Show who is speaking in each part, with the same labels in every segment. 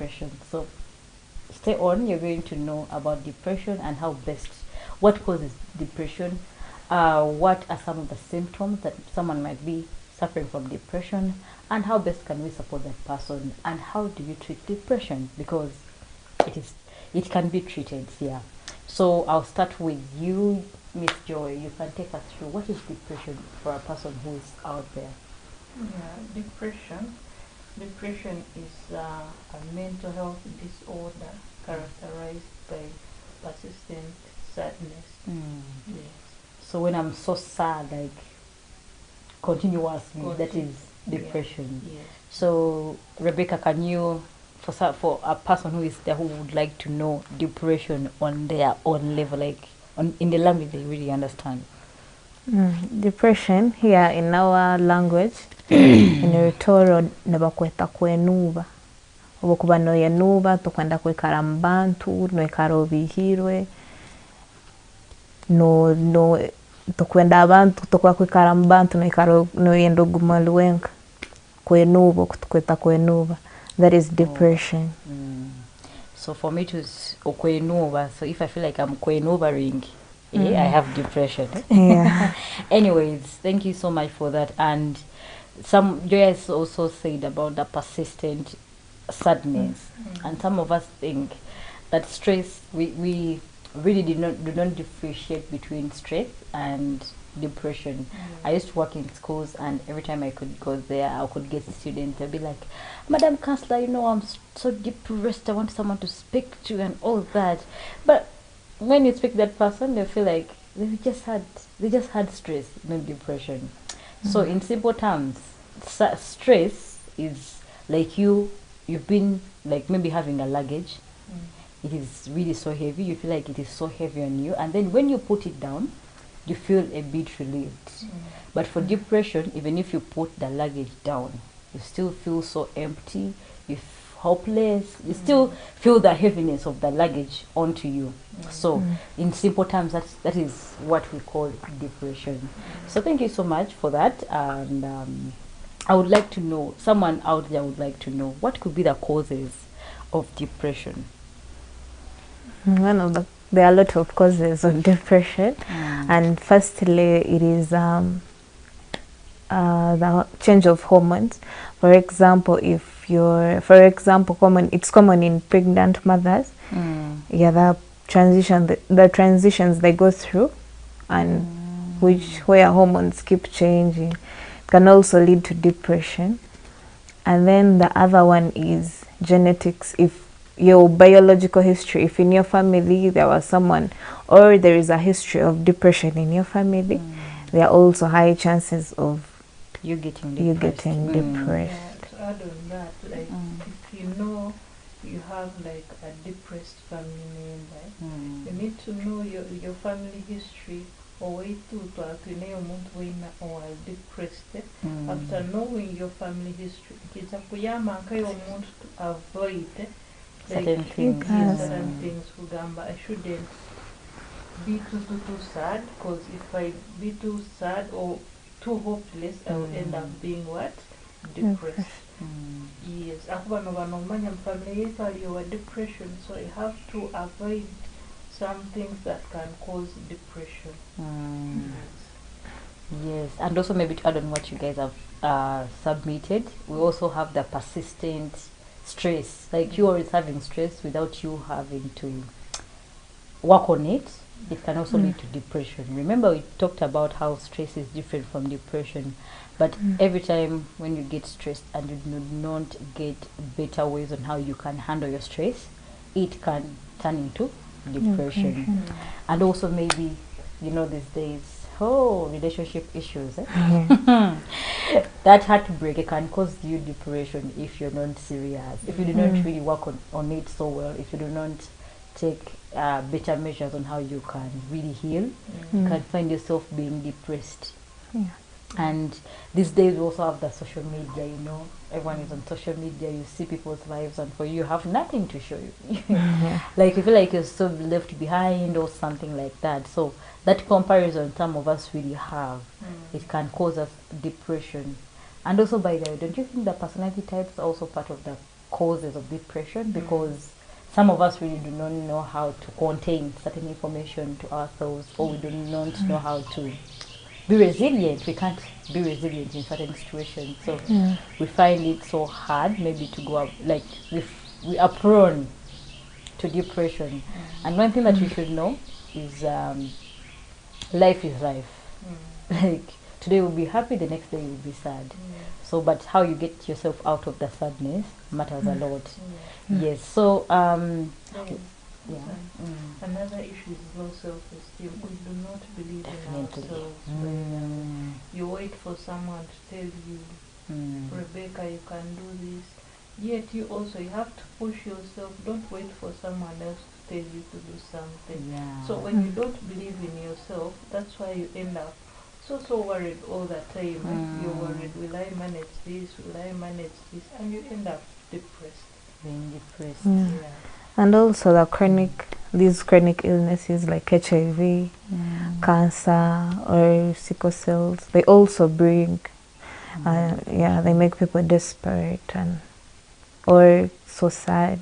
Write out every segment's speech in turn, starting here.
Speaker 1: depression. So stay on, you're going to know about depression and how best, what causes depression, what are some of the symptoms that someone might be suffering from depression, and how best can we support that person, and how do you treat depression, because it is, it can be treated. Yeah. So I'll start with you, Miss Joy. You can take us through what is depression for a person who is out there.
Speaker 2: Yeah, depression is a mental health disorder characterized by persistent sadness. Yes.
Speaker 1: So when I'm so sad, like continuously, that is depression.
Speaker 2: Yes.
Speaker 1: So Rebecca, can you, for a person who is there who would like to know depression on their own level, like in the language they really understand?
Speaker 3: Depression here in our language in Rutoro nebakweta kwenuba obukuba noyenuba tokwenda kwikara mu bantu noikara obihirwe no tokwenda abantu tokwa kwikara mu bantu noikara noyenda oguma lwenka kwenuba okutukweta kwenuba. That is depression.
Speaker 1: So for me to kwenuba, so if I feel like I'm kwenubering, I have depression.
Speaker 3: Yeah.
Speaker 1: Anyways, thank you so much for that. And some Joy has also said about the persistent sadness, and some of us think that stress, we really do not differentiate between stress and depression. I used to work in schools, and every time I could go there, I could get students. They'd be like, "Madam Counselor, you know, I'm so depressed. I want someone to speak to," and all that. But when you speak to that person, they feel like they just had stress, no depression. So in simple terms, stress is like you've been like maybe having a luggage. It is really so heavy. You feel like it is so heavy on you, and then when you put it down, you feel a bit relieved. But for depression, even if you put the luggage down, you still feel so empty. You hopeless. You still feel the heaviness of the luggage onto you. So in simple terms, that is what we call depression. So thank you so much for that. And I would like to know, someone out there would like to know, what could be the causes of depression?
Speaker 3: There are a lot of causes of depression, and firstly it is the change of hormones. For example, it's common in pregnant mothers. Yeah, the transitions they go through, and where hormones keep changing can also lead to depression. And then the other one is genetics. If your biological history, if in your family there was someone, or there is a history of depression in your family, there are also high chances of
Speaker 1: you getting depressed.
Speaker 2: Yeah, to add on that, like if you know you have like a depressed family member, you need to know your family history, or way to or depressed. After knowing your family history, it's a to avoid
Speaker 1: certain things.
Speaker 2: Certain things. I shouldn't be too sad, because if I be too sad or too hopeless, I will end up being what? Depressed. Yes. Family you are depression, so you have to avoid some things that can cause depression.
Speaker 1: Yes, and also maybe to add on what you guys have submitted, we also have the persistent stress. Like you always having stress without you having to work on it. It can also lead to depression. Remember, we talked about how stress is different from depression, but every time when you get stressed and you do not get better ways on how you can handle your stress, it can turn into depression. And also maybe, these days, relationship issues. That heartbreak can cause you depression if you're not serious, if you do not really work on it so well, if you do not take better measures on how you can really heal, you can find yourself being depressed. And these days we also have the social media, everyone is on social media, you see people's lives, and for you have nothing to show you. Like you feel like you're so left behind or something like that. So that comparison some of us really have, it can cause us depression. And also, by the way, don't you think the personality types are also part of the causes of depression, because some of us really do not know how to contain certain information to ourselves, or we do not know how to be resilient. We can't be resilient in certain situations, so we find it so hard maybe to go up, like we are prone to depression. And one thing that you should know is life is life. Like today you'll be happy, the next day you'll be sad. So but how you get yourself out of the sadness matters a lot. Yes. So
Speaker 2: another issue is low self-esteem. We do not believe
Speaker 1: Definitely.
Speaker 2: in ourselves. You wait for someone to tell you, Rebecca, you can do this. Yet you have to push yourself. Don't wait for someone else to tell you to do something. So when you don't believe in yourself, that's why you end up so worried all the time. You're worried, will I manage this? Will I manage this? And you end up depressed.
Speaker 1: Being depressed.
Speaker 3: And also these chronic illnesses like HIV, cancer, or sickle cells, they also bring, they make people desperate or so sad.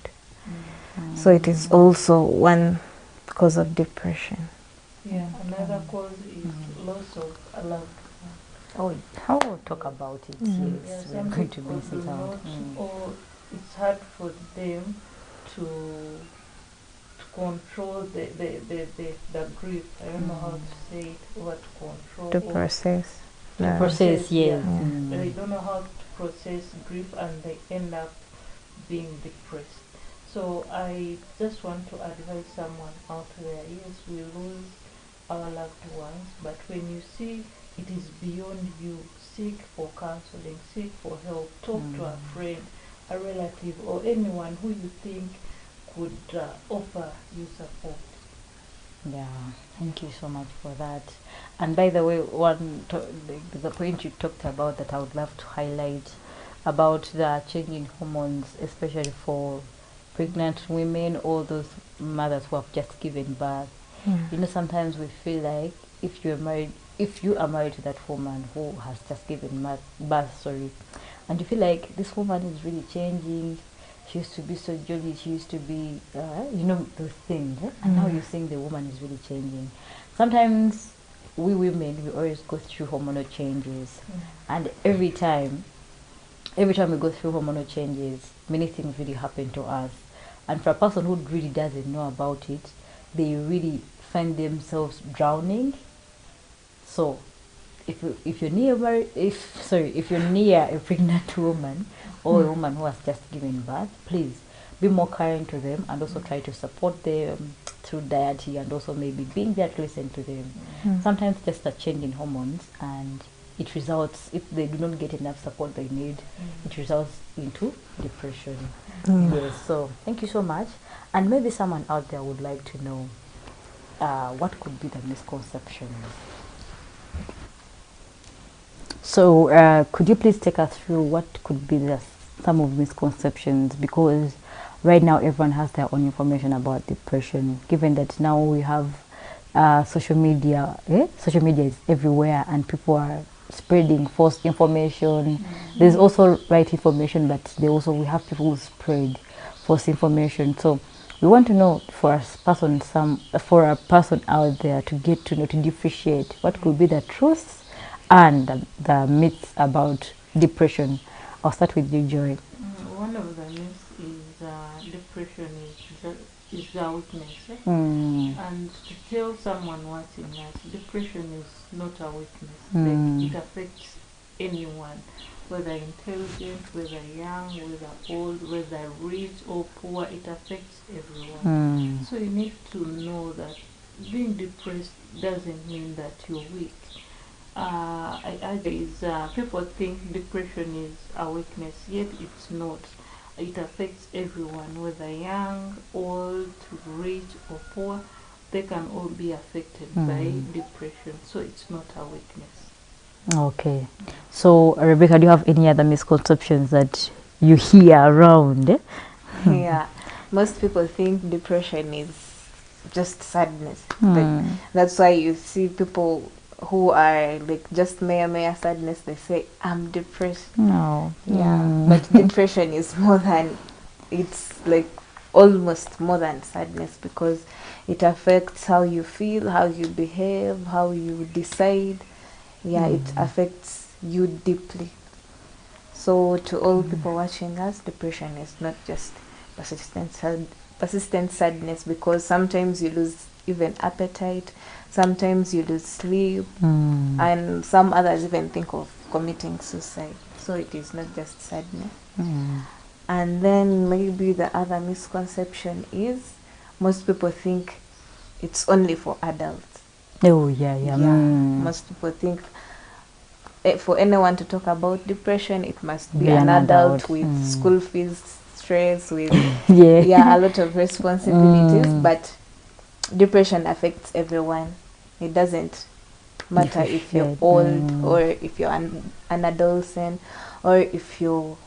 Speaker 3: So it is also one cause of depression.
Speaker 2: Another cause is loss of a loved one.
Speaker 1: How we'll talk about it. Yes, we're going to base it out.
Speaker 2: Or it's hard for them to control the grief. I don't know how to say it. What to control?
Speaker 3: To process.
Speaker 1: To process, yes.
Speaker 2: They don't know how to process grief, and they end up being depressed. So I just want to advise someone out there. Yes, we lose our loved ones, but when you see it is beyond you, seek for counseling, seek for help, talk to a friend, a relative, or anyone who you think could offer you support.
Speaker 1: Thank you so much for that. And by the way, the point you talked about that I would love to highlight about the changing hormones, especially for pregnant women or those mothers who have just given birth. You know, sometimes we feel like if you are married to that woman who has just given birth, and you feel like this woman is really changing. She used to be so jolly, she used to be, those things. And now you're saying the woman is really changing. Sometimes we women, we always go through hormonal changes. And every time we go through hormonal changes, many things really happen to us. And for a person who really doesn't know about it, they really find themselves drowning. So if you're near a pregnant woman or a woman who has just given birth, please be more kind to them, and also try to support them through dietary, and also maybe being there to listen to them. Sometimes just a change in hormones, and it results, if they do not get enough support they need, it results into depression. Yes, so thank you so much. And maybe someone out there would like to know what could be the misconceptions. So could you please take us through what could be some of misconceptions, because right now everyone has their own information about depression, given that now we have social media. Social media is everywhere, and people are spreading false information. There's also right information, but we have people who spread false information. So we want to know for a person out there to get to know, to differentiate what could be the truths and the myths about depression. I'll start with you, Joy.
Speaker 2: One of the myths is depression is a weakness. And to tell someone watching that depression is not a weakness. Like, it affects anyone, whether intelligent, whether young, whether old, whether rich or poor. It affects everyone. So you need to know that being depressed doesn't mean that you're weak. People think depression is a weakness, yet it's not. It affects everyone, whether young, old, rich or poor. They can all be affected by depression, so it's not a weakness.
Speaker 1: Okay. So Rebecca, do you have any other misconceptions that you hear around?
Speaker 3: Yeah, most people think depression is just sadness. That's why you see people who are like just mere sadness, they say, I'm depressed.
Speaker 1: No.
Speaker 3: Yeah, but depression is more than it's like almost more than sadness, because it affects how you feel, how you behave, how you decide. Yeah, it affects you deeply. So to all people watching us, depression is not just persistent sadness, because sometimes you lose even appetite, sometimes you lose sleep, and some others even think of committing suicide. So it is not just sadness. And then maybe the other misconception is most people think it's only for adults.
Speaker 1: Oh, yeah.
Speaker 3: Most people think for anyone to talk about depression, it must be an adult with school fees, stress, with a lot of responsibilities. But depression affects everyone. It doesn't matter if you're old or if you're an adolescent or if you're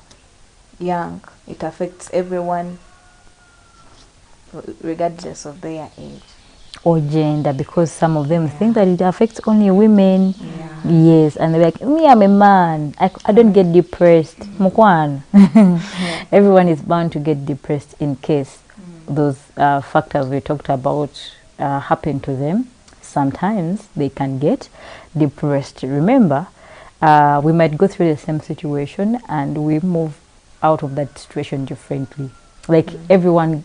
Speaker 3: young. It affects everyone regardless of their age
Speaker 1: or gender, because some of them think that it affects only women. Yes, and they're like, me, I'm a man, I don't get depressed. Mukwan. Everyone is bound to get depressed in case those factors we talked about happen to them. Sometimes they can get depressed. Remember, we might go through the same situation and we move out of that situation differently. Like everyone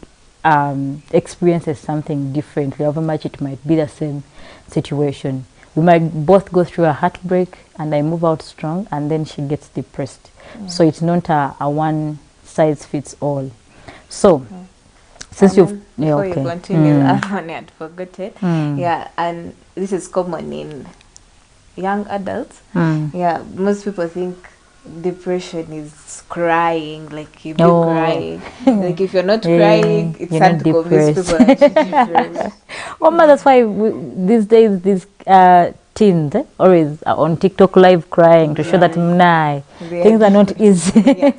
Speaker 1: experiences something differently, however much it might be the same situation. We might both go through a heartbreak and I move out strong and then she gets depressed. So it's not a one size fits all. So since you
Speaker 3: continue, I had forgot it. And this is common in young adults. Most people think depression is crying, like you be crying. Like if you're not crying, it's hard to convince people that you're depressed.
Speaker 1: That's why these days these teens always are on TikTok live crying to show that things are not easy.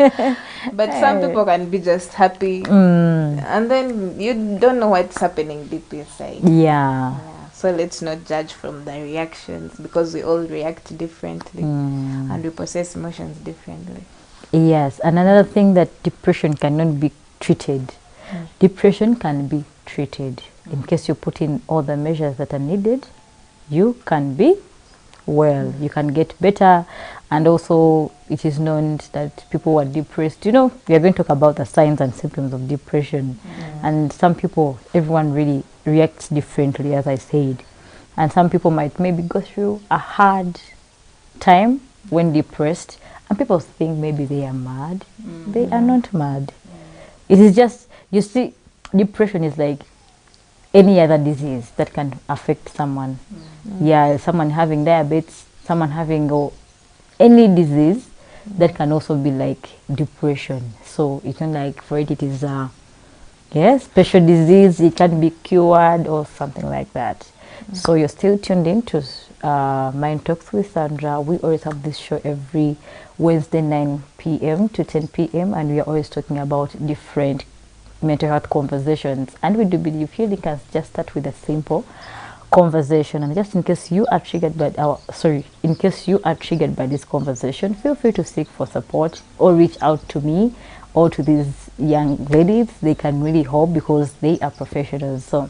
Speaker 3: But some people can be just happy, and then you don't know what's happening deep inside. So let's not judge from the reactions, because we all react differently and we process emotions differently.
Speaker 1: Yes, and another thing, that depression cannot be treated. Depression can be treated. In case you put in all the measures that are needed, you can be well, you can get better. And also it is known that people who are depressed, we are going to talk about the signs and symptoms of depression. And some people, everyone really reacts differently, as I said. And some people might maybe go through a hard time when depressed, and people think maybe they are mad. They are not mad. It is just, you see, depression is like any other disease that can affect someone. Someone having diabetes, someone having any disease that can also be like depression. So it's not like for it is a special disease, it can be cured or something like that. So you're still tuned in to Mind Talks with Sandra. We always have this show every Wednesday 9 p.m. to 10 p.m. and we are always talking about different mental health conversations. And we do believe healing can just start with a simple conversation. And just in case you are triggered by this conversation, feel free to seek for support or reach out to me or to these young ladies. They can really help because they are professionals. So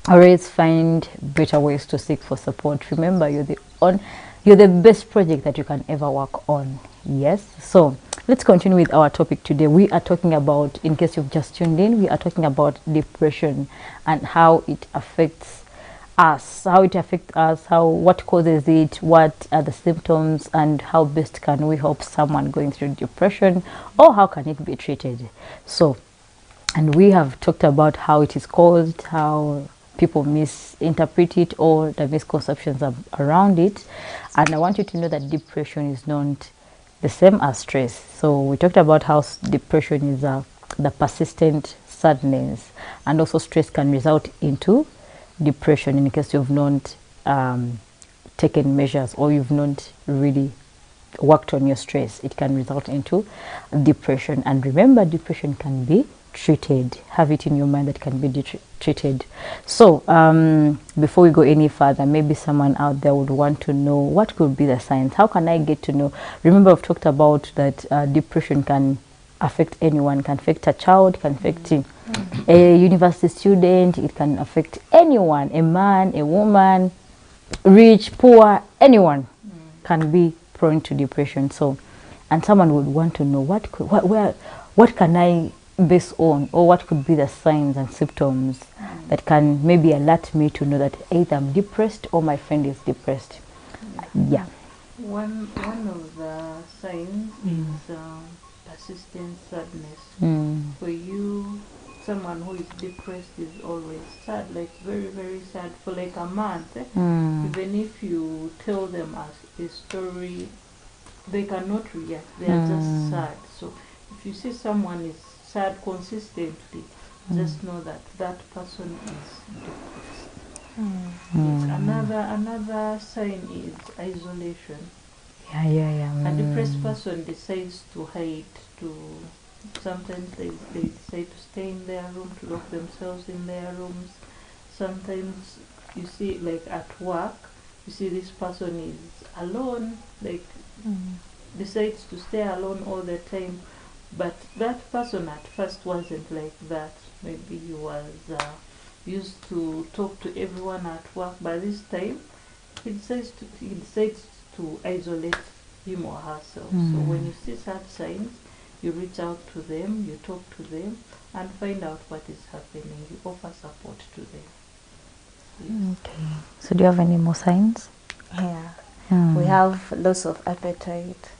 Speaker 1: always find better ways to seek for support. Remember, you're the best project that you can ever work on. Yes. So let's continue with our topic today. We are talking about, in case you've just tuned in, we are talking about depression and how it affects us, what causes it, what are the symptoms, and how best can we help someone going through depression, or how can it be treated. So, and we have talked about how it is caused, how people misinterpret it, or the misconceptions around it. And I want you to know that depression is not the same as stress. So we talked about how depression is the persistent sadness, and also stress can result into depression in case you've not taken measures or you've not really worked on your stress. It can result into depression. And remember, depression can be treated. Have it in your mind that can be treated. So before we go any further, maybe someone out there would want to know what could be the signs. How can I get to know? Remember, I've talked about that depression can affect anyone. It can affect a child, can affect a university student, it can affect anyone, a man, a woman, rich, poor, anyone can be prone to depression. So, and someone would want to know what can I base on, or what could be the signs and symptoms that can maybe alert me to know that either I'm depressed or my friend is depressed. Yeah.
Speaker 2: One of the signs is persistent sadness. For you, someone who is depressed is always sad, like very, very sad for like a month. Even if you tell them a story, they cannot react. They are just sad. So if you see someone is sad consistently, just know that that person is depressed. Yes. Another sign is isolation. A depressed person decides to hide, sometimes they decide to stay in their room, to lock themselves in their rooms. Sometimes you see, like at work, you see this person is alone, like decides to stay alone all the time. But that person at first wasn't like that. Maybe he was used to talk to everyone at work, but this time he decides to isolate him or herself. So when you see such signs, you reach out to them, you talk to them, and find out what is happening. You offer support to them. Yes.
Speaker 1: Okay. So do you have any more signs?
Speaker 3: Yeah. We have loss of appetite.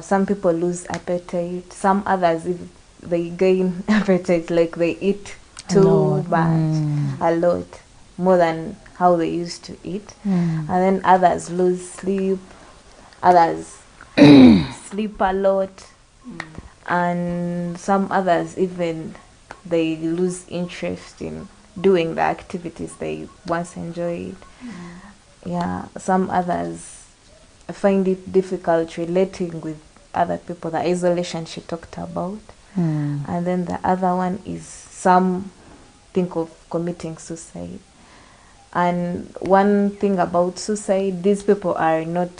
Speaker 3: Some people lose appetite. Some others, if they gain appetite, like they eat too much, a lot, more than how they used to eat. And then others lose sleep. Others sleep a lot. And some others even they lose interest in doing the activities they once enjoyed. Yeah, some others find it difficult relating with other people, the isolation she talked about. And then the other one is some think of committing suicide. And one thing about suicide, these people are not,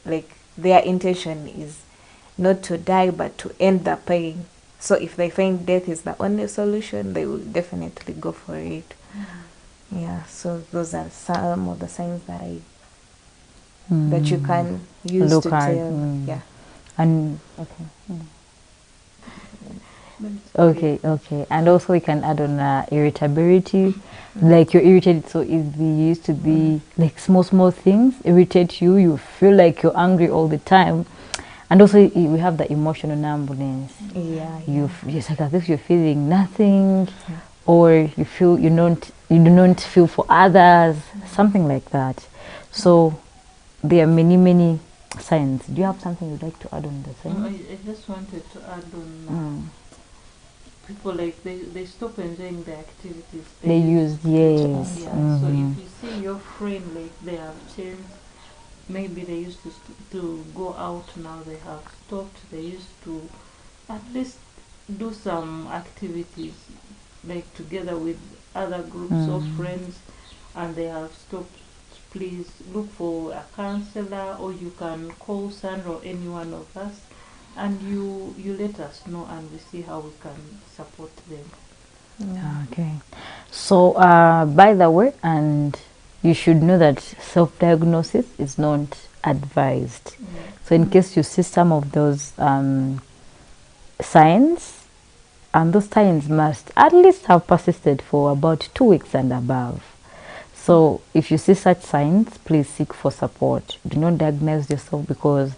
Speaker 3: like, their intention is not to die but to end the pain. So if they find death is the only solution, they will definitely go for it. Yeah, so those are some of the signs that that you can use
Speaker 1: Look
Speaker 3: to
Speaker 1: at,
Speaker 3: tell. Yeah.
Speaker 1: And okay. And also we can add on irritability. Like you're irritated so easily. You used to be like small things irritate you. You feel like you're angry all the time. And also we have the emotional numbness. It's like as if you're feeling nothing, or you feel you do not feel for others, something like that. So there are many signs. Do you have something you'd like to add on the signs?
Speaker 2: I just wanted to add on people, like they stop enjoying the activities
Speaker 1: they use. Yes.
Speaker 2: Yeah. So if you see your friend, like they have changed, maybe they used to go out, now they have stopped. They used to at least do some activities like together with other groups of friends, and they have stopped. Please look for a counselor, or you can call Sandra or any one of us, and you let us know, and we see how we can support them.
Speaker 1: Okay. So by the way, and you should know that self-diagnosis is not advised. So in case you see some of those signs, and those signs must at least have persisted for about 2 weeks and above. So if you see such signs, please seek for support. Do not diagnose yourself, because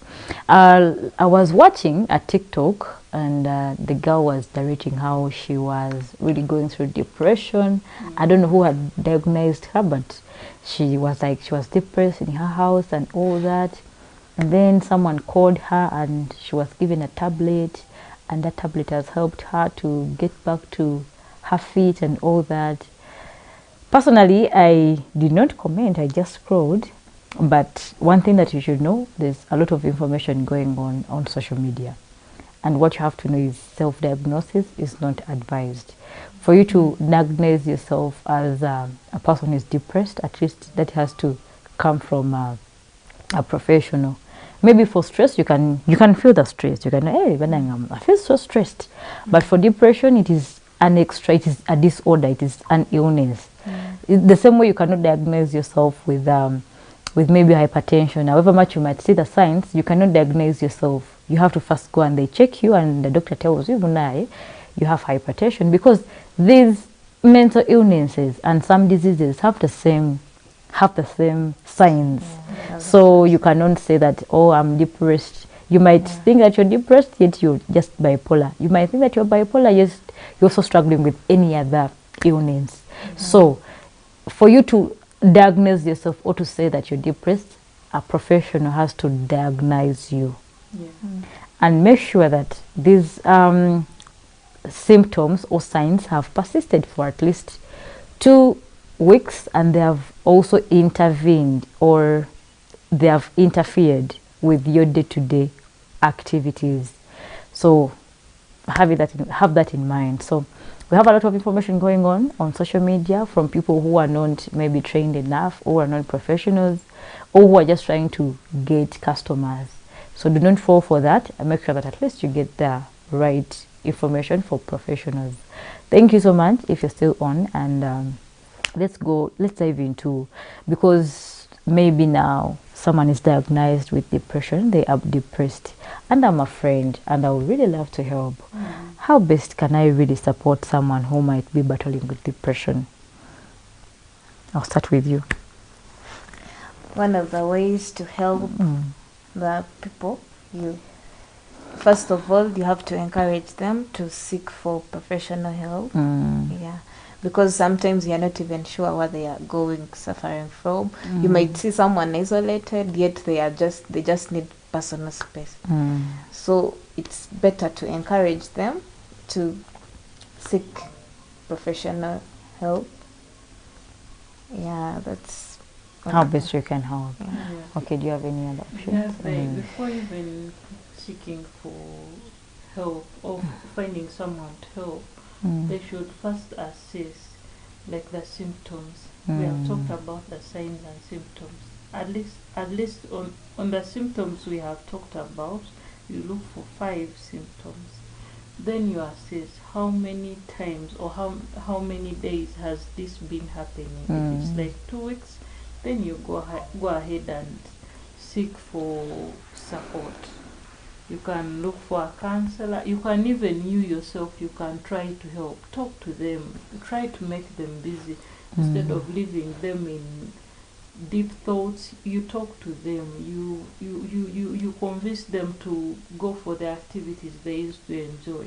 Speaker 1: I was watching a TikTok, and the girl was narrating how she was really going through depression. I don't know who had diagnosed her, but she was depressed in her house and all that. And then someone called her, and she was given a tablet, and that tablet has helped her to get back to her feet and all that. Personally, I did not comment, I just scrolled. But one thing that you should know, there's a lot of information going on social media. And what you have to know is self-diagnosis is not advised. For you to diagnose yourself as a person who is depressed, at least that has to come from a professional. maybe for stress you can feel the stress. You can, hey, when I feel so stressed. But for depression, it is an extra, it is a disorder, it is an illness. The same way you cannot diagnose yourself with maybe hypertension. However much you might see the signs, you cannot diagnose yourself. You have to first go and they check you, and the doctor tells you, you have hypertension, because these mental illnesses and some diseases have the same signs. So you cannot say that, oh, I'm depressed. You might think that you're depressed, yet you're just bipolar. You might think that you're bipolar, yet you're also struggling with any other illness. So for you to diagnose yourself or to say that you're depressed, a professional has to diagnose you. And make sure that these symptoms or signs have persisted for at least 2 weeks, and they have also intervened or they have interfered with your day-to-day activities. So have that in mind. So we have a lot of information going on social media from people who are not maybe trained enough, or are not professionals, or who are just trying to get customers. So do not fall for that, and make sure that at least you get the right information for professionals. Thank you so much if you're still on, and let's dive into, because maybe now someone is diagnosed with depression, they are depressed, and I'm a friend and I would really love to help. How best can I really support someone who might be battling with depression? I'll start with you.
Speaker 3: One of the ways to help the people, first of all, you have to encourage them to seek for professional help. Because sometimes you're not even sure what they are suffering from. You might see someone isolated, yet they just need personal space. So it's better to encourage them to seek professional help. That's
Speaker 1: how best you can help. Okay, do you have any other options?
Speaker 2: Before even seeking for help or finding someone to help, they should first assess like the symptoms. We have talked about the signs and symptoms. At least on the symptoms we have talked about, you look for 5 symptoms. Then you assess how many times or how many days has this been happening. If it's like 2 weeks, then you go ahead and seek for support. You can look for a counselor. You can even, you yourself, you can try to help. Talk to them. Try to make them busy. Instead of leaving them in deep thoughts, you talk to them. You convince them to go for the activities they used to enjoy.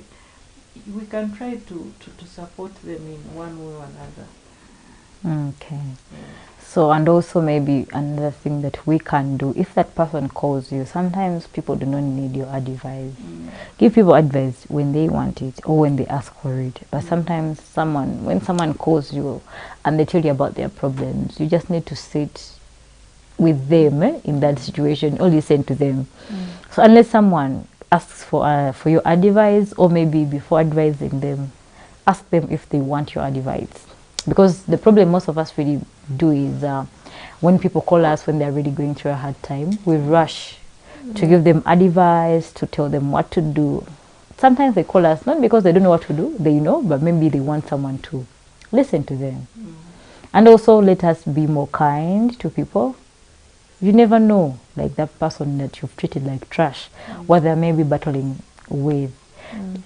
Speaker 2: We can try to support them in one way or another.
Speaker 1: Okay. So, and also maybe another thing that we can do, if that person calls you, sometimes people do not need your advice. Give people advice when they want it or when they ask for it. But sometimes when someone calls you and they tell you about their problems, you just need to sit with them in that situation or listen to them. So unless someone asks for your advice, or maybe before advising them, ask them if they want your advice. Because the problem most of us really do is when people call us when they're really going through a hard time, we rush to give them advice, to tell them what to do. Sometimes they call us not because they don't know what to do, they know, but maybe they want someone to listen to them. And also let us be more kind to people. You never know, like that person that you've treated like trash, what they may be battling with.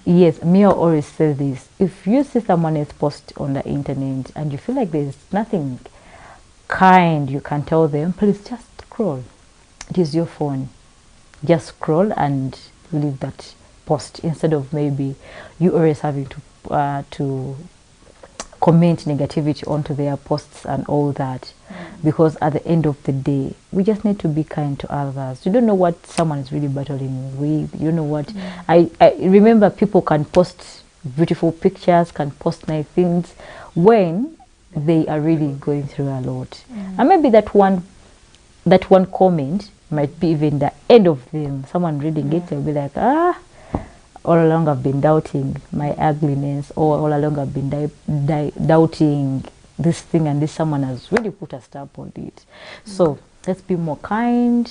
Speaker 1: Yes, Mia always says this. If you see someone else post on the internet and you feel like there's nothing kind you can tell them, please just scroll. It is your phone. Just scroll and leave that post, instead of maybe you always having to comment negativity onto their posts and all that. Because at the end of the day, we just need to be kind to others. You don't know what someone is really battling with. You know what? I remember people can post beautiful pictures, can post nice things when they are really going through a lot. And maybe that one comment might be even the end of them. Someone reading it will be like, all along I've been doubting my ugliness, or all along I've been doubting this thing, and this someone has really put a stamp on it. So let's be more kind,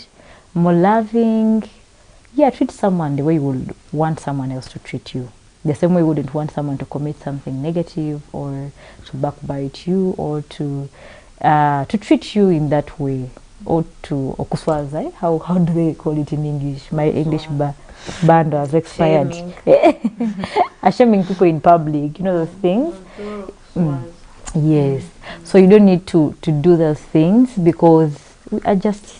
Speaker 1: more loving. Yeah, treat someone the way you would want someone else to treat you. The same way you wouldn't want someone to commit something negative or to backbite you or to treat you in that way, or to okuswaza. How do they call it in English? My English band has expired. Shaming people in public, you know those things. Yes. So you don't need to do those things, because we are just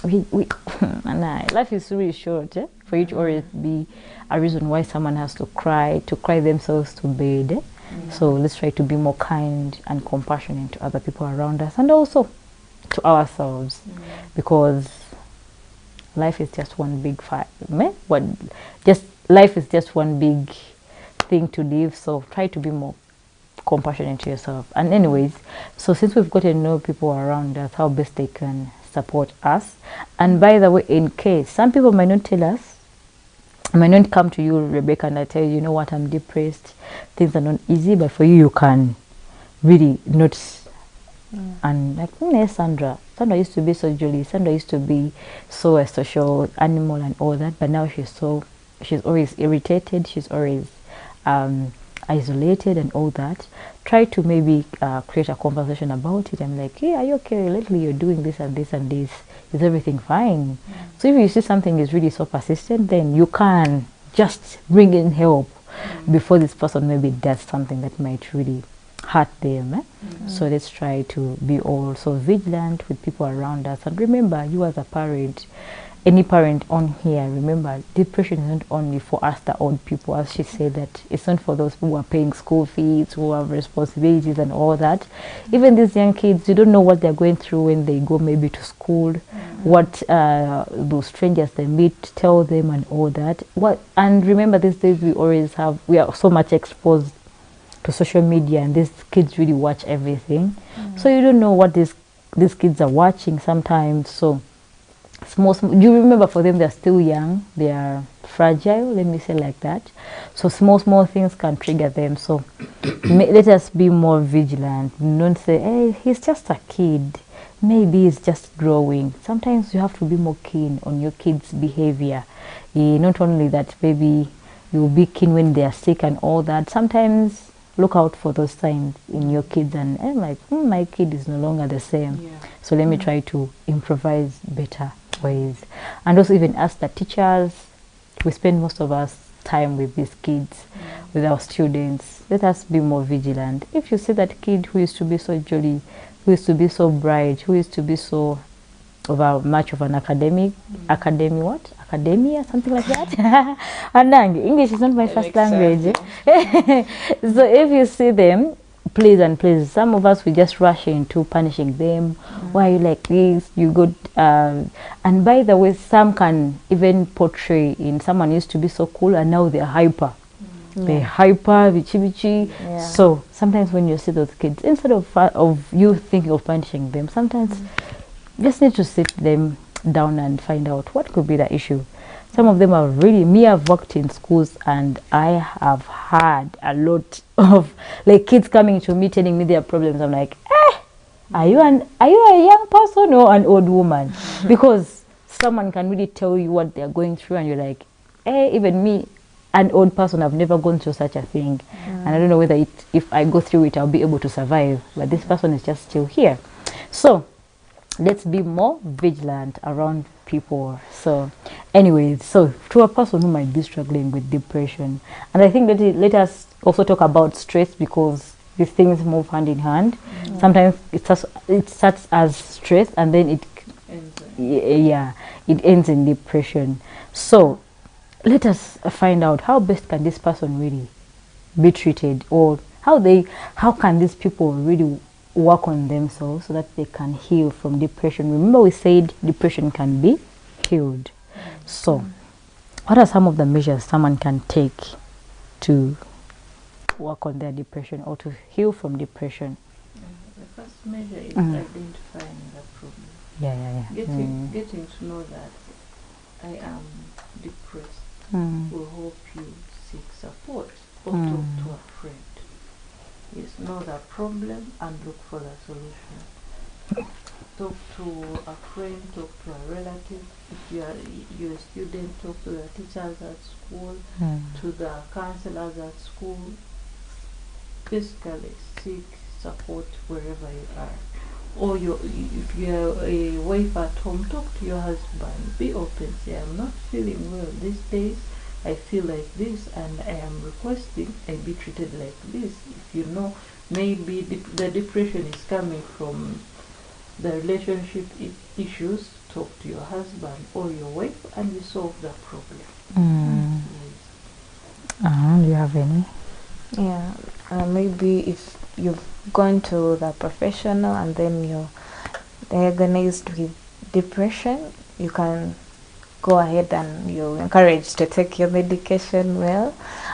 Speaker 1: and life is really short, for you to always be a reason why someone has to cry themselves to bed. So let's try to be more kind and compassionate to other people around us, and also to ourselves, because life is just one big fight. Life is just one big thing to live. So try to be more compassionate to yourself. And anyways, so since we've got to know people around us, how best they can support us. And by the way, in case some people might not tell us, I might not come to you, Rebecca, and I tell you, you know what, I'm depressed, things are not easy, but for you, you can really notice. And like, Sandra used to be so jolly, Sandra used to be so a social animal and all that, but now she's always irritated, she's always isolated and all that. Try to maybe create a conversation about it. I'm like, hey, are you okay? Lately you're doing this and this and this. Is everything fine? So if you see something is really so persistent, then you can just bring in help before this person maybe does something that might really hurt them. So let's try to be also vigilant with people around us. And remember, you as a parent, any parent on here, remember, depression is not only for us, the old people, as she said, that it's not for those who are paying school fees, who have responsibilities and all that. Even these young kids, you don't know what they're going through when they go maybe to school, what those strangers they meet tell them and all that. And remember, these days we are so much exposed to social media, and these kids really watch everything. So you don't know what these kids are watching sometimes. So small, you remember, for them, they're still young, they are fragile, let me say like that. So small things can trigger them. So let us be more vigilant. Don't say, hey, he's just a kid, maybe he's just growing. Sometimes you have to be more keen on your kids' behavior. Not only that, maybe you'll be keen when they are sick and all that. Sometimes look out for those signs in your kids, and my kid is no longer the same. So let me try to improvise better ways. And also, even as the teachers, we spend most of our time with these kids, with our students. Let us be more vigilant. If you see that kid who used to be so jolly, who used to be so bright, who used to be so much of an academia, something like that. And English is not my first language. So if you see them, please, some of us, we just rush into punishing them. Why are you like this? You go, and by the way, some can even portray in someone used to be so cool and now they're hyper. They're hyper, bichi. So sometimes when you see those kids, instead of you thinking of punishing them, sometimes you just need to sit them down and find out what could be the issue. Some of them are really, I've worked in schools and I have had a lot of like kids coming to me telling me their problems. I'm like, are you a young person or an old woman? Because someone can really tell you what they're going through and you're like, even me, an old person, I've never gone through such a thing. And I don't know whether if I go through it, I'll be able to survive. But this person is just still here. So let's be more vigilant around people. So anyways, so to a person who might be struggling with depression, and I think that let us also talk about stress, because these things move hand in hand. Sometimes it starts as stress and then it ends in depression. So let us find out how best can this person really be treated, or how can these people really work on themselves so that they can heal from depression. Remember, we said depression can be healed. So what are some of the measures someone can take to work on their depression or to heal from depression?
Speaker 2: The first measure is identifying the problem. Getting to know that I am depressed will help you seek support or talk to a friend. Yes, know the problem and look for the solution. Talk to a friend, talk to a relative. If you're a student, talk to the teachers at school, to the counselors at school. Basically, seek support wherever you are. Or if you're a wife at home, talk to your husband. Be open. Say, I'm not feeling well these days. I feel like this, and I am requesting I be treated like this. If you know maybe the depression is coming from the relationship issues, talk to your husband or your wife, and you solve the problem.
Speaker 1: Do you have any?
Speaker 3: Yeah, maybe if you've gone to the professional and then you're diagnosed with depression, you can go ahead and you're encouraged to take your medication well,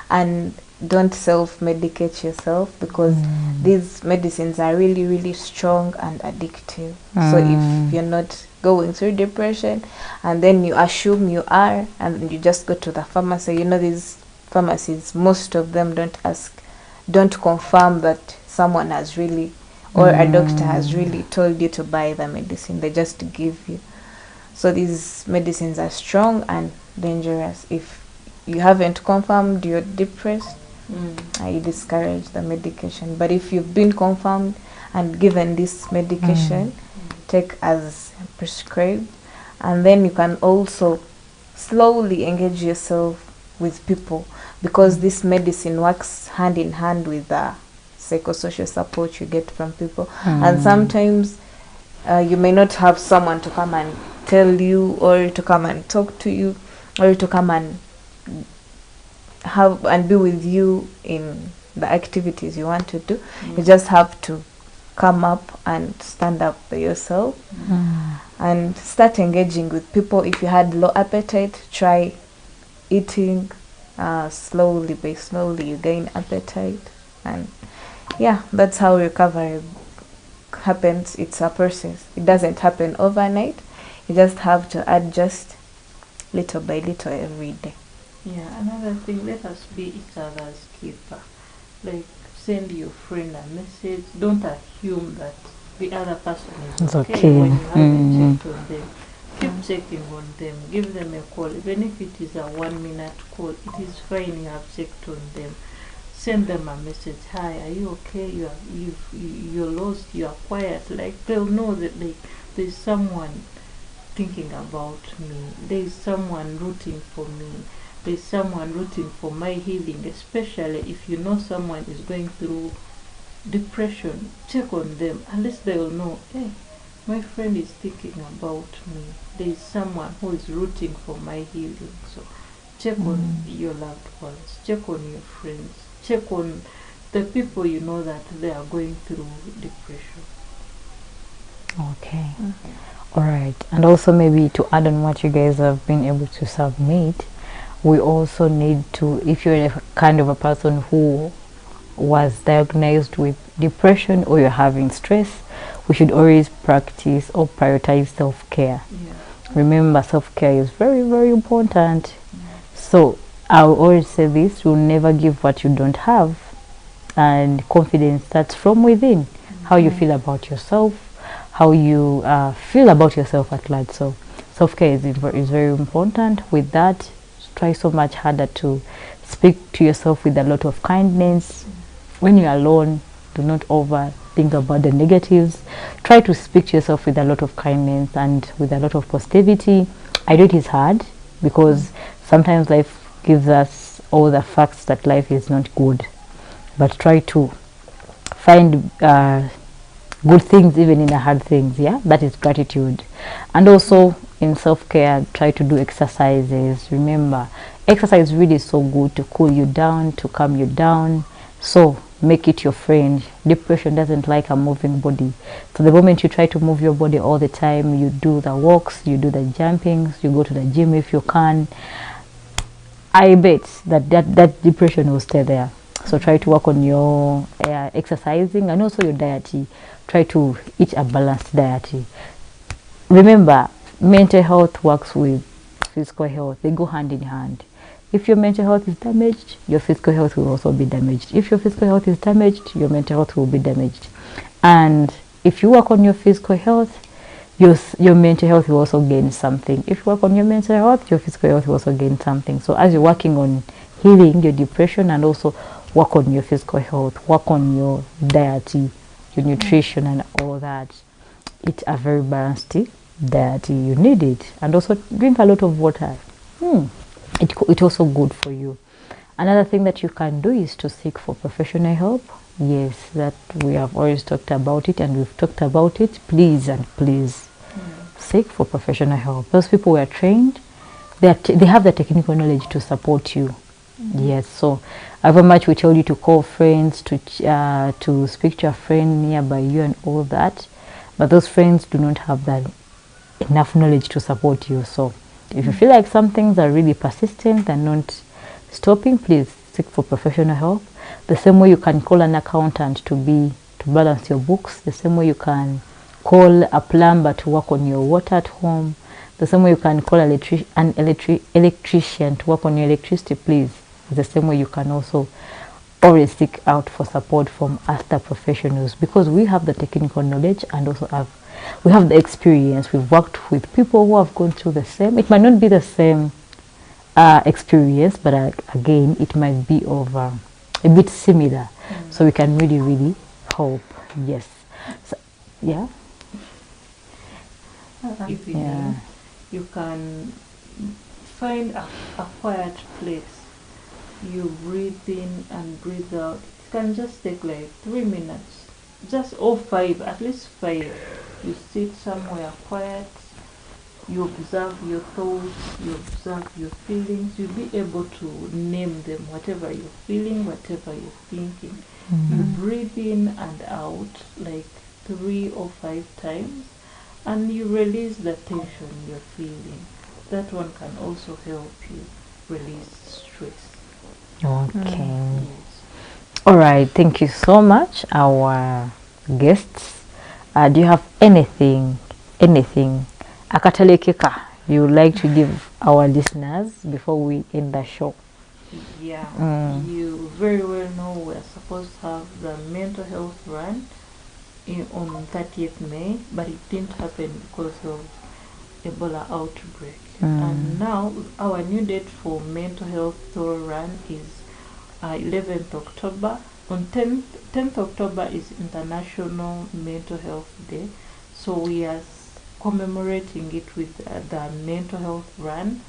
Speaker 3: and don't self-medicate yourself, because these medicines are really, really strong and addictive. So if you're not going through depression and then you assume you are, and then you just go to the pharmacy, these pharmacies, most of them don't confirm that someone has really, or a doctor has really told you to buy the medicine. They just give you. So these medicines are strong and dangerous. If you haven't confirmed you're depressed, I discourage the medication. But if you've been confirmed and given this medication, take as prescribed. And then you can also slowly engage yourself with people, because this medicine works hand in hand with the psychosocial support you get from people. And sometimes you may not have someone to come and tell you, or to come and talk to you, or to come and have and be with you in the activities you want to do. You just have to come up and stand up for yourself and start engaging with people. If you had low appetite, try eating slowly. By slowly you gain appetite, and yeah, that's how recovery happens. It's a process. It doesn't happen overnight. You just have to adjust little by little every day.
Speaker 2: Yeah, another thing, let us be each other's keeper. Like, send your friend a message. Don't assume that the other person is okay when you haven't checked on them. Keep checking on them. Give them a call. Even if it is a 1-minute call, it is fine. You have checked on them. Send them a message. Hi, are you okay? You're lost. You are quiet. Like, they'll know that there's someone thinking about me. There's someone rooting for me. There's someone rooting for my healing. Especially if you know someone is going through depression, check on them. At least they will know, hey, my friend is thinking about me. There's someone who is rooting for my healing. So check on your loved ones. Check on your friends. Check on the people you know that they are going through depression.
Speaker 1: Okay. All right. And also, maybe to add on what you guys have been able to submit, we also need to, if you're a kind of a person who was diagnosed with depression, or you're having stress, we should always practice or prioritize self-care. Remember, self-care is very, very important. So I'll always say this: you'll never give what you don't have, and confidence starts from within. How you feel about yourself, how you feel about yourself at large. So self-care is very important. With that, try so much harder to speak to yourself with a lot of kindness. When you're alone, do not overthink about the negatives. Try to speak to yourself with a lot of kindness and with a lot of positivity. I know it is hard, because sometimes life gives us all the facts that life is not good, but try to find good things even in the hard things. That is gratitude. And also in self-care, try to do exercises. Remember, exercise really is so good to cool you down, to calm you down. So make it your friend. Depression doesn't like a moving body. So the moment you try to move your body all the time, you do the walks, you do the jumpings, you go to the gym if you can, I bet that depression will stay there. So try to work on your exercising, and also your diet. Try to eat a balanced diet. Remember, mental health works with physical health. They go hand in hand. If your mental health is damaged, your physical health will also be damaged. If your physical health is damaged, your mental health will be damaged. And if you work on your physical health, your mental health will also gain something. If you work on your mental health, your physical health will also gain something. So as you're working on healing your depression and also work on your physical health, work on your diet, your nutrition and all that, eat a very balanced diet, you need it. And also drink a lot of water. It's also good for you. Another thing that you can do is to seek for professional help. Yes, that we have always talked about it, and we've talked about it. Please and please seek for professional help. Those people who are trained, they have the technical knowledge to support you. Yes, so however much we tell you to call friends, to speak to a friend nearby you and all that, but those friends do not have that enough knowledge to support you. So if you feel like some things are really persistent and not stopping, please seek for professional help. The same way you can call an accountant to balance your books, the same way you can call a plumber to work on your water at home, the same way you can call an electrician to work on your electricity, please. The same way you can also always seek out for support from other professionals, because we have the technical knowledge and also we have the experience. We've worked with people who have gone through the same. It might not be the same experience, but again, it might be of a bit similar. So we can really, really help. Yes. So, yeah.
Speaker 2: Even you can find a quiet place. You breathe in and breathe out. It can just take like 3 minutes, or 5, at least 5. You sit somewhere quiet, you observe your thoughts, you observe your feelings, you'll be able to name them, whatever you're feeling, whatever you're thinking. You breathe in and out like 3 or 5 times, and you release the tension you're feeling. That one can also help you release stress.
Speaker 1: Okay. All right. Thank you so much, our guests. Do you have anything, akatalekeka, you would like to give our listeners before we end the show?
Speaker 2: Yeah. You very well know we're supposed to have the mental health run on 30th May, but it didn't happen because of Ebola outbreak. And now our new date for mental health thorough run is 11th October. On 10th October is International Mental Health Day, so we are commemorating it with the mental health run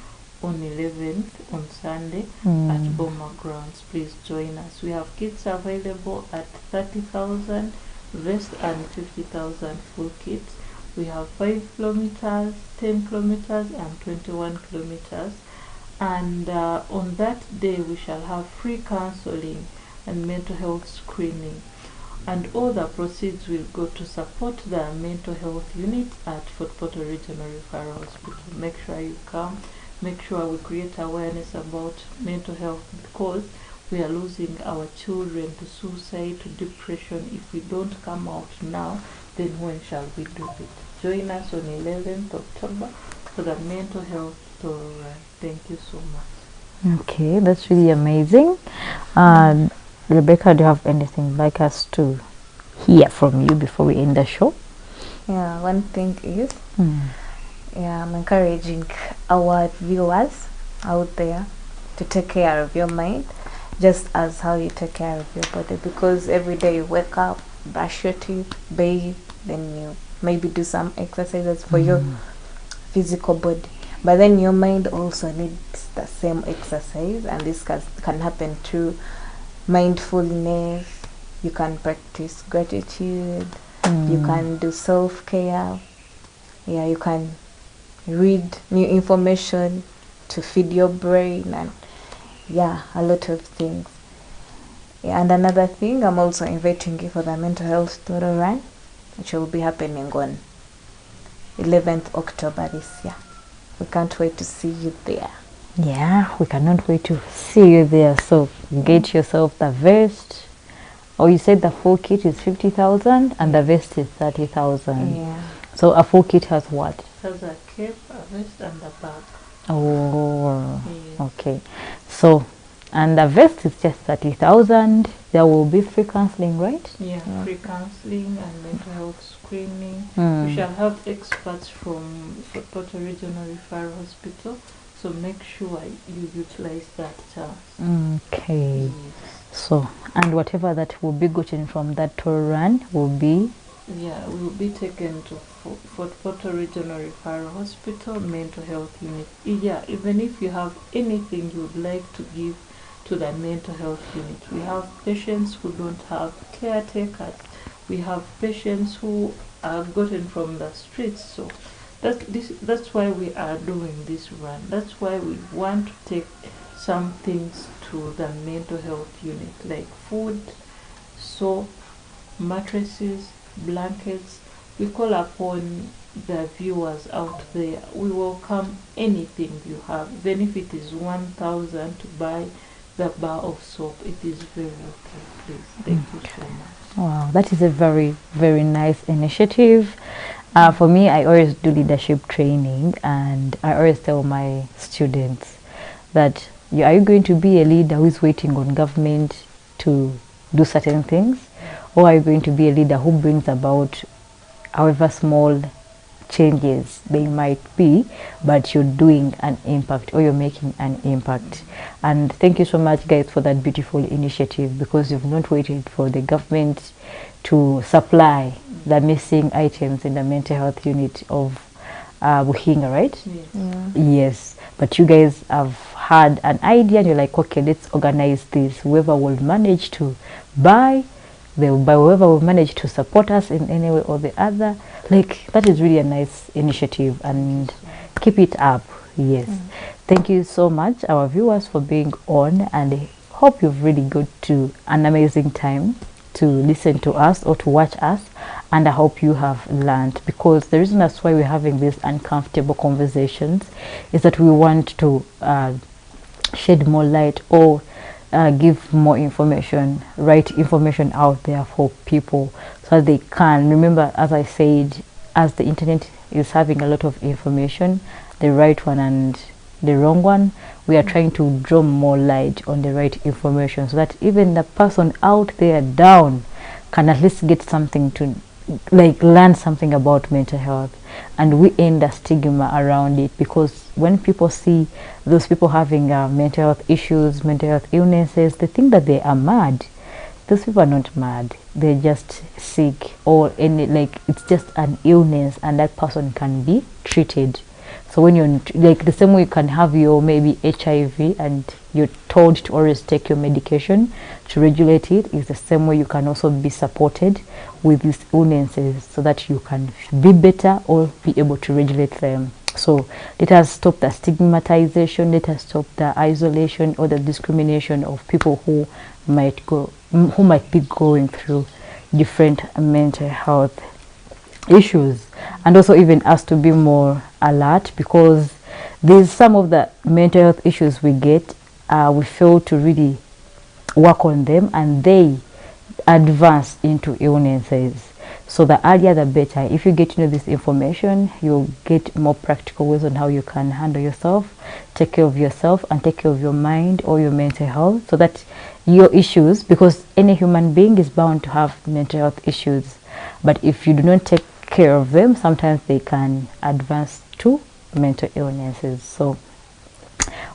Speaker 2: on 11th on Sunday at Boma Grounds. Please join us. We have kits available at 30,000 vest and 50,000 full kits. We have 5 kilometers, 10 kilometers and 21 kilometers. And on that day we shall have free counseling and mental health screening. And all the proceeds will go to support the mental health unit at Fort Portal Regional Referral Hospital. Make sure you come. Make sure we create awareness about mental health, because we are losing our children to suicide, to depression. If we don't come out now, then when shall we do it? Join us on 11th October for the mental health thorough run. Thank you so much.
Speaker 1: Okay, that's really amazing. Rebecca, do you have anything you'd like us to hear from you before we end the show?
Speaker 3: Yeah, one thing is, I'm encouraging our viewers out there to take care of your mind, just as how you take care of your body, because every day you wake up, brush your teeth, bathe, then you maybe do some exercises for your physical body, but then your mind also needs the same exercise, and this can happen through mindfulness. You can practice gratitude, you can do self-care, you can read new information to feed your brain, and a lot of things. And another thing, I'm also inviting you for the mental health thorough run, which will be happening on 11th October this year. We can't wait to see you there.
Speaker 1: Yeah, we cannot wait to see you there. So get yourself the vest. Or you said the full kit is 50,000 and the vest is 30,000.
Speaker 3: Yeah.
Speaker 1: So a full kit has what?
Speaker 2: It has a cape, a vest and a bag.
Speaker 1: Oh,
Speaker 2: Yes.
Speaker 1: okay. So, and the vest is just 30,000. there will be free counseling, right?
Speaker 2: Yeah, free counseling and mental health screening.
Speaker 1: Mm.
Speaker 2: We shall have experts from Fort Portal Regional Referral Hospital, so make sure you utilize that chance.
Speaker 1: Okay.
Speaker 2: Yes.
Speaker 1: So, and whatever that will be gotten from that tour run will be.
Speaker 2: Yeah, we will be taken to Fort Portal Regional Referral Hospital Mental Health Unit. Yeah, even if you have anything you would like to give to the mental health unit. We have patients who don't have caretakers. We have patients who are gotten from the streets. So that's why we are doing this run. That's why we want to take some things to the mental health unit, like food, soap, mattresses, blankets. We call upon the viewers out there. We welcome anything you have, even if it is 1,000 to buy the bar of soap. It is very okay, please. Thank you so much.
Speaker 1: Wow, that is a very, very nice initiative. For me, I always do leadership training, and I always tell my students that are you going to be a leader who is waiting on government to do certain things, or are you going to be a leader who brings about, however small, changes they might be, but you're doing an impact, or you're making an impact? And thank you so much, guys, for that beautiful initiative, because you've not waited for the government to supply the missing items in the mental health unit of Buhinga, right?
Speaker 2: Yes.
Speaker 3: Yeah.
Speaker 1: Yes, but you guys have had an idea and you're like, okay, let's organize this. Whoever will manage to buy, they will buy. Whoever will manage to support us in any way or the other, like, that is really a nice initiative, and keep it up. Yes. Thank you so much, our viewers, for being on, and I hope you've really got to an amazing time to listen to us or to watch us, and I hope you have learned, because the reason that's why we're having these uncomfortable conversations is that we want to shed more light, or give more information, right information out there for people, so that they can remember, as I said, as the internet is having a lot of information, the right one and the wrong one, we are trying to draw more light on the right information, so that even the person out there down can at least get something to, like, learn something about mental health, and we end the stigma around it. Because when people see those people having mental health issues, mental health illnesses, they think that they are mad. Those people are not mad, they're just sick, or any, like, it's just an illness, and that person can be treated. So when you're, like, the same way you can have your maybe HIV and you're told to always take your medication to regulate it, is the same way you can also be supported with these illnesses, so that you can be better or be able to regulate them. So let us stop the stigmatization, let us stop the isolation or the discrimination of people who might be going through different mental health issues, and also even us to be more alert, because there's some of the mental health issues we get, we fail to really work on them, and they advance into illnesses. So the earlier the better. If you get to know this information, you'll get more practical ways on how you can handle yourself, take care of yourself, and take care of your mind or your mental health, so that your issues, because any human being is bound to have mental health issues, but if you do not take care of them, sometimes they can advance to mental illnesses. So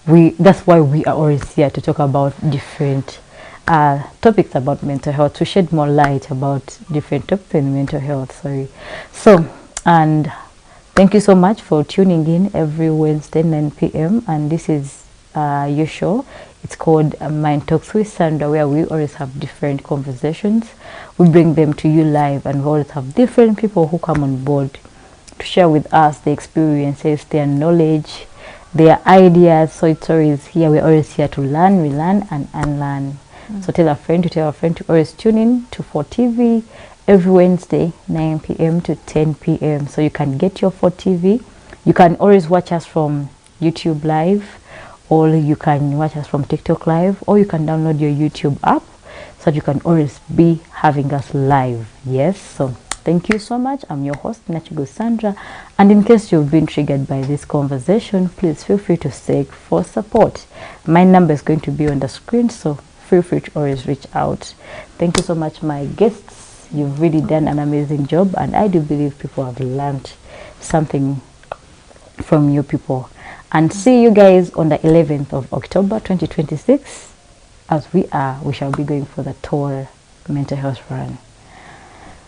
Speaker 1: that's why we are always here to talk about different topics about mental health, to shed more light about different topics in mental health. So, and thank you so much for tuning in every Wednesday 9 p.m. and this is your show. It's called Mind Talks with Sandra, where we always have different conversations. We bring them to you live, and we always have different people who come on board to share with us their experiences, their knowledge, their ideas. So it's always here. We're always here to learn, relearn, and unlearn. So tell a friend to always tune in to 4TV every Wednesday 9 p.m. to 10 p.m. So you can get your 4TV. You can always watch us from YouTube Live, or you can watch us from TikTok Live, or you can download your YouTube app, so that you can always be having us live. Yes, so thank you so much. I'm your host, Nachigo Sandra, and in case you've been triggered by this conversation, please feel free to seek for support. My number is going to be on the screen, so feel free to always reach out. Thank you so much, my guests. You've really done an amazing job, and I do believe people have learned something from you people. And see you guys on the 11th of October 2026, as we shall be going for the Tall Mental Health Run.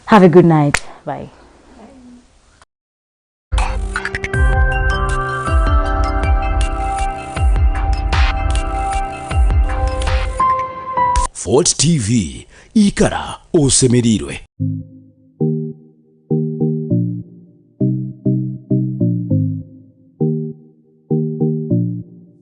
Speaker 1: Have a good night. Bye.
Speaker 4: Fort TV, ikara osemerirwe.